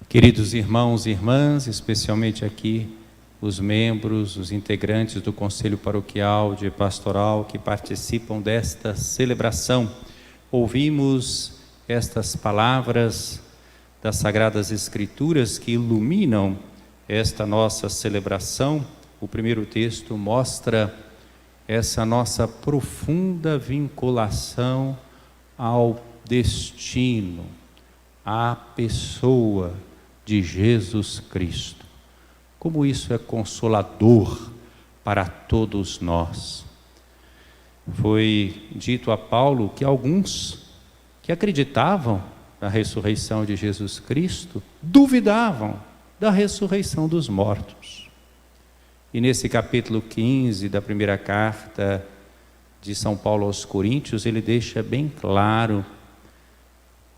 Queridos irmãos e irmãs, especialmente aqui os membros, os integrantes do Conselho Paroquial de Pastoral que participam desta celebração, ouvimos estas palavras das Sagradas Escrituras que iluminam esta nossa celebração. O primeiro texto mostra essa nossa profunda vinculação ao destino, à pessoa de Jesus Cristo. Como isso é consolador para todos nós. Foi dito a Paulo que alguns que acreditavam na ressurreição de Jesus Cristo duvidavam da ressurreição dos mortos. E nesse capítulo 15 da primeira carta de São Paulo aos Coríntios, ele deixa bem claro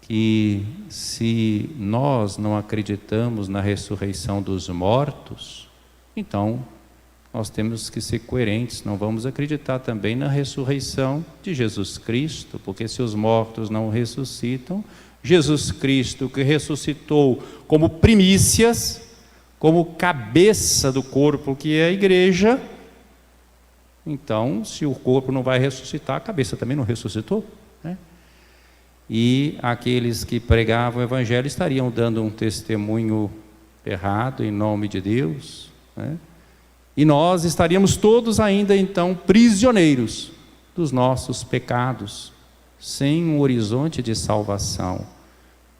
que se nós não acreditamos na ressurreição dos mortos, então nós temos que ser coerentes, não vamos acreditar também na ressurreição de Jesus Cristo, porque se os mortos não ressuscitam, Jesus Cristo que ressuscitou como primícias, como cabeça do corpo que é a igreja, então se o corpo não vai ressuscitar, a cabeça também não ressuscitou, né? E aqueles que pregavam o Evangelho estariam dando um testemunho errado em nome de Deus, né? E nós estaríamos todos ainda então prisioneiros dos nossos pecados, sem um horizonte de salvação.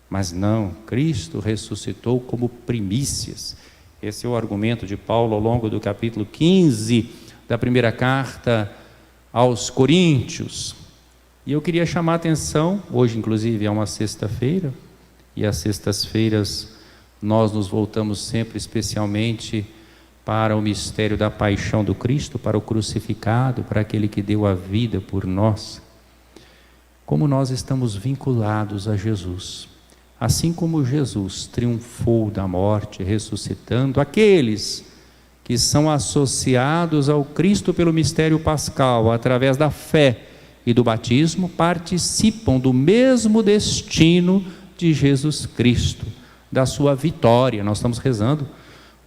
Mas não, Cristo ressuscitou como primícias. Esse é o argumento de Paulo ao longo do capítulo 15 da primeira carta aos Coríntios. E eu queria chamar a atenção, hoje inclusive é uma sexta-feira, e às sextas-feiras nós nos voltamos sempre especialmente para o mistério da paixão do Cristo, para o crucificado, para aquele que deu a vida por nós. Como nós estamos vinculados a Jesus. Assim como Jesus triunfou da morte, ressuscitando, aqueles que são associados ao Cristo pelo mistério pascal, através da fé e do batismo, participam do mesmo destino de Jesus Cristo, da sua vitória. Nós estamos rezando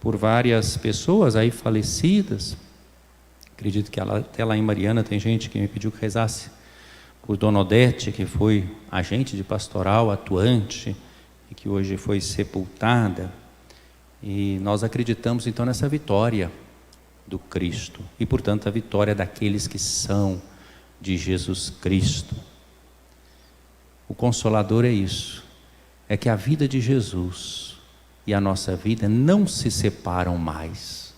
por várias pessoas aí falecidas. Acredito que até lá em Mariana tem gente que me pediu que rezasse por Dona Odete, que foi agente de pastoral atuante e que hoje foi sepultada. E nós acreditamos então nessa vitória do Cristo e, portanto, a vitória daqueles que são de Jesus Cristo. O Consolador é isso, é que a vida de Jesus e a nossa vida não se separam mais.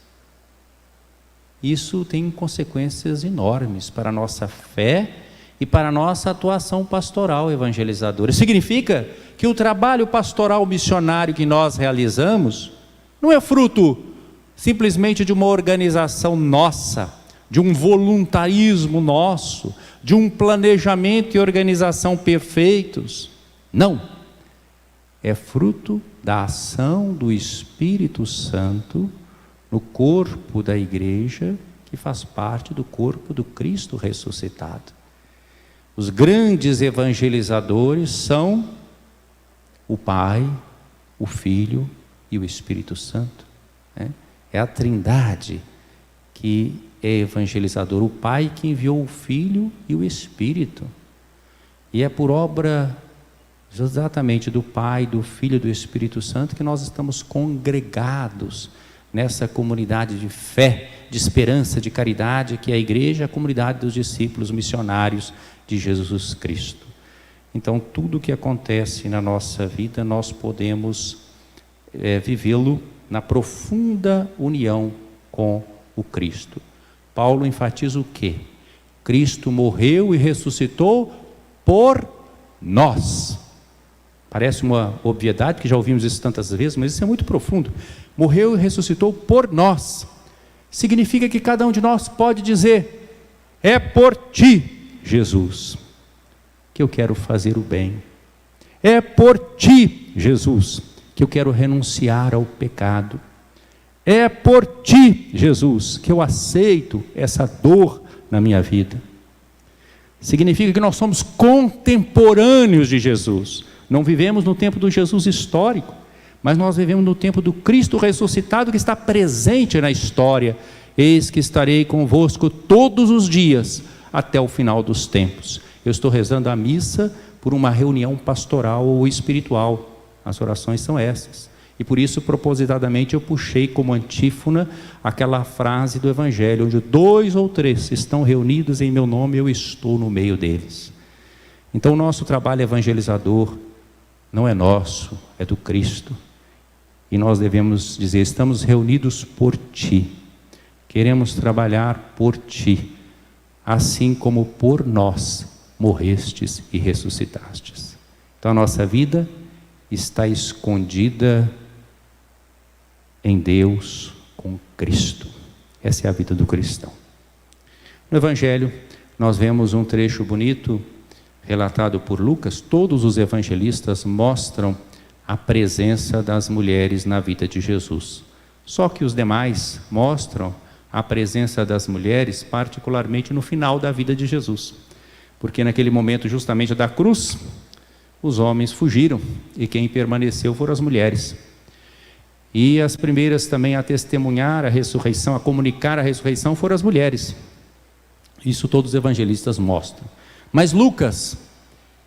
Isso tem consequências enormes para a nossa fé e para a nossa atuação pastoral evangelizadora. Significa que o trabalho pastoral missionário que nós realizamos não é fruto simplesmente de uma organização nossa, de um voluntarismo nosso, de um planejamento e organização perfeitos. Não. É fruto da ação do Espírito Santo no corpo da igreja, que faz parte do corpo do Cristo ressuscitado. Os grandes evangelizadores são o Pai, o Filho e o Espírito Santo, né? É a Trindade que é evangelizador, o Pai que enviou o Filho e o Espírito. E é por obra exatamente do Pai, do Filho e do Espírito Santo que nós estamos congregados nessa comunidade de fé, de esperança, de caridade, que é a igreja, a comunidade dos discípulos missionários de Jesus Cristo. Então, tudo o que acontece na nossa vida, nós podemos vivê-lo na profunda união com o Cristo. Paulo enfatiza o quê? Cristo morreu e ressuscitou por nós. Parece uma obviedade, que já ouvimos isso tantas vezes, mas isso é muito profundo. Morreu e ressuscitou por nós. Significa que cada um de nós pode dizer: é por ti, Jesus, que eu quero fazer o bem. É por ti, Jesus, que eu quero renunciar ao pecado. É por ti, Jesus, que eu aceito essa dor na minha vida. Significa que nós somos contemporâneos de Jesus. Não vivemos no tempo do Jesus histórico, mas nós vivemos no tempo do Cristo ressuscitado que está presente na história. Eis que estarei convosco todos os dias até o final dos tempos. Eu estou rezando a missa por uma reunião pastoral ou espiritual. As orações são essas. E por isso, propositadamente, eu puxei como antífona aquela frase do Evangelho, onde 2 ou 3 estão reunidos em meu nome, eu estou no meio deles. Então, o nosso trabalho evangelizador não é nosso, é do Cristo. E nós devemos dizer, estamos reunidos por Ti. Queremos trabalhar por Ti, assim como por nós morrestes e ressuscitastes. Então, a nossa vida está escondida em Deus com Cristo. Essa é a vida do cristão. No Evangelho, nós vemos um trecho bonito, relatado por Lucas. Todos os evangelistas mostram a presença das mulheres na vida de Jesus. Só que os demais mostram a presença das mulheres, particularmente no final da vida de Jesus. Porque naquele momento justamente da cruz, os homens fugiram e quem permaneceu foram as mulheres. E as primeiras também a testemunhar a ressurreição, a comunicar a ressurreição, foram as mulheres. Isso todos os evangelistas mostram. Mas Lucas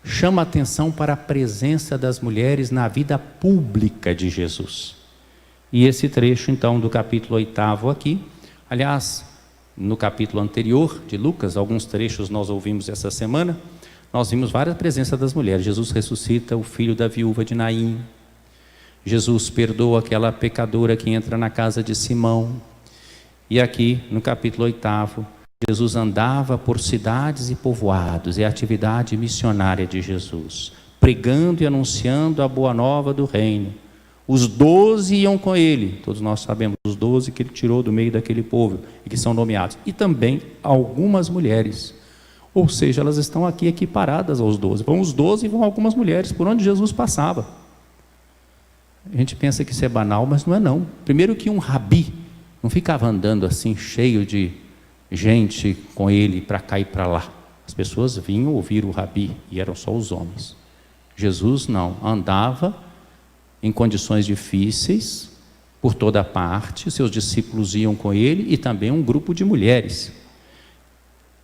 chama a atenção para a presença das mulheres na vida pública de Jesus. E esse trecho, então, do capítulo 8 aqui, aliás, no capítulo anterior de Lucas, alguns trechos nós ouvimos essa semana, nós vimos várias presenças das mulheres. Jesus ressuscita o filho da viúva de Naim. Jesus perdoa aquela pecadora que entra na casa de Simão. E aqui, no capítulo 8, Jesus andava por cidades e povoados, é a atividade missionária de Jesus, pregando e anunciando a boa nova do reino. Os 12 iam com ele, todos nós sabemos, os 12 que ele tirou do meio daquele povo, e que são nomeados, e também algumas mulheres, ou seja, elas estão aqui equiparadas aos 12, vão os 12 e vão algumas mulheres, por onde Jesus passava. A gente pensa que isso é banal, mas não é não. Primeiro que um rabi não ficava andando assim, cheio de gente com ele para cá e para lá. As pessoas vinham ouvir o rabi e eram só os homens. Jesus não, andava em condições difíceis por toda parte, seus discípulos iam com ele e também um grupo de mulheres.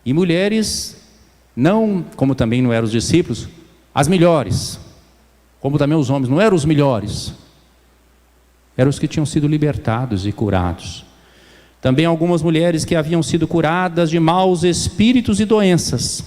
E mulheres, não, como também não eram os discípulos, as melhores, como também os homens, não eram os melhores, eram os que tinham sido libertados e curados. Também algumas mulheres que haviam sido curadas de maus espíritos e doenças,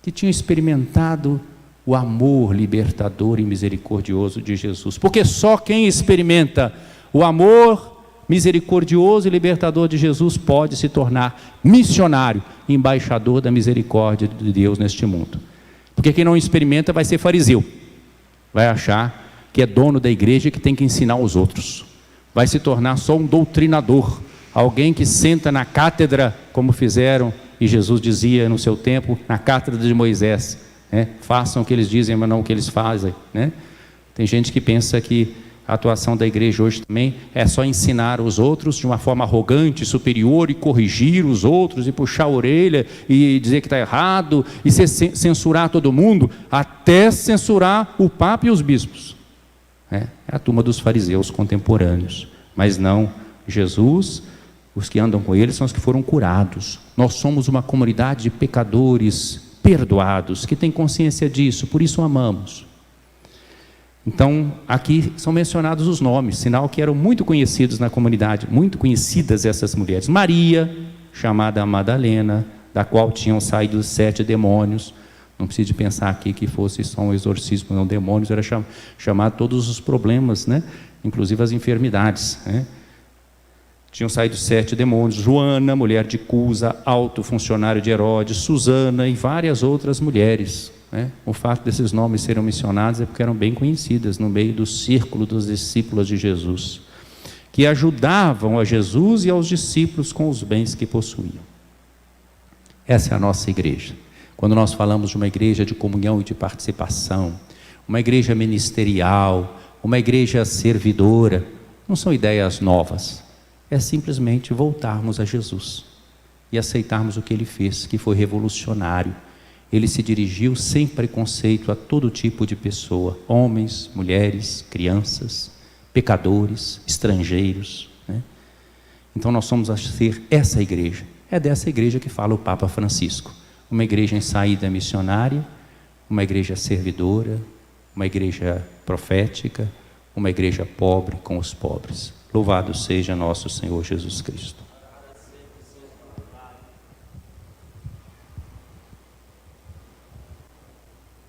que tinham experimentado o amor libertador e misericordioso de Jesus, porque só quem experimenta o amor misericordioso e libertador de Jesus pode se tornar missionário, embaixador da misericórdia de Deus neste mundo. Porque quem não experimenta vai ser fariseu, vai achar que é dono da igreja e que tem que ensinar os outros, vai se tornar só um doutrinador, alguém que senta na cátedra, como fizeram, e Jesus dizia no seu tempo, na cátedra de Moisés, né? Façam o que eles dizem, mas não o que eles fazem, né? Tem gente que pensa que a atuação da igreja hoje também é só ensinar os outros de uma forma arrogante, superior, e corrigir os outros, e puxar a orelha, e dizer que está errado, e censurar todo mundo, até censurar o Papa e os bispos. É a turma dos fariseus contemporâneos, mas não Jesus. Os que andam com ele são os que foram curados. Nós somos uma comunidade de pecadores perdoados, que tem consciência disso, por isso amamos. Então, aqui são mencionados os nomes, sinal que eram muito conhecidos na comunidade, muito conhecidas essas mulheres. Maria, chamada Madalena, da qual tinham saído 7 demônios. Não precisa de pensar aqui que fosse só um exorcismo, não, demônios, era chamar todos os problemas, né? Inclusive as enfermidades, né? Tinham saído 7 demônios, Joana, mulher de Cusa, alto funcionário de Herodes, Susana e várias outras mulheres, né? O fato desses nomes serem mencionados é porque eram bem conhecidas no meio do círculo dos discípulos de Jesus, que ajudavam a Jesus e aos discípulos com os bens que possuíam. Essa é a nossa igreja. Quando nós falamos de uma igreja de comunhão e de participação, uma igreja ministerial, uma igreja servidora, não são ideias novas, é simplesmente voltarmos a Jesus e aceitarmos o que Ele fez, que foi revolucionário. Ele se dirigiu sem preconceito a todo tipo de pessoa, homens, mulheres, crianças, pecadores, estrangeiros, né? Então nós somos a ser essa igreja. É dessa igreja que fala o Papa Francisco. Uma igreja em saída missionária, uma igreja servidora, uma igreja profética, uma igreja pobre com os pobres. Louvado seja nosso Senhor Jesus Cristo.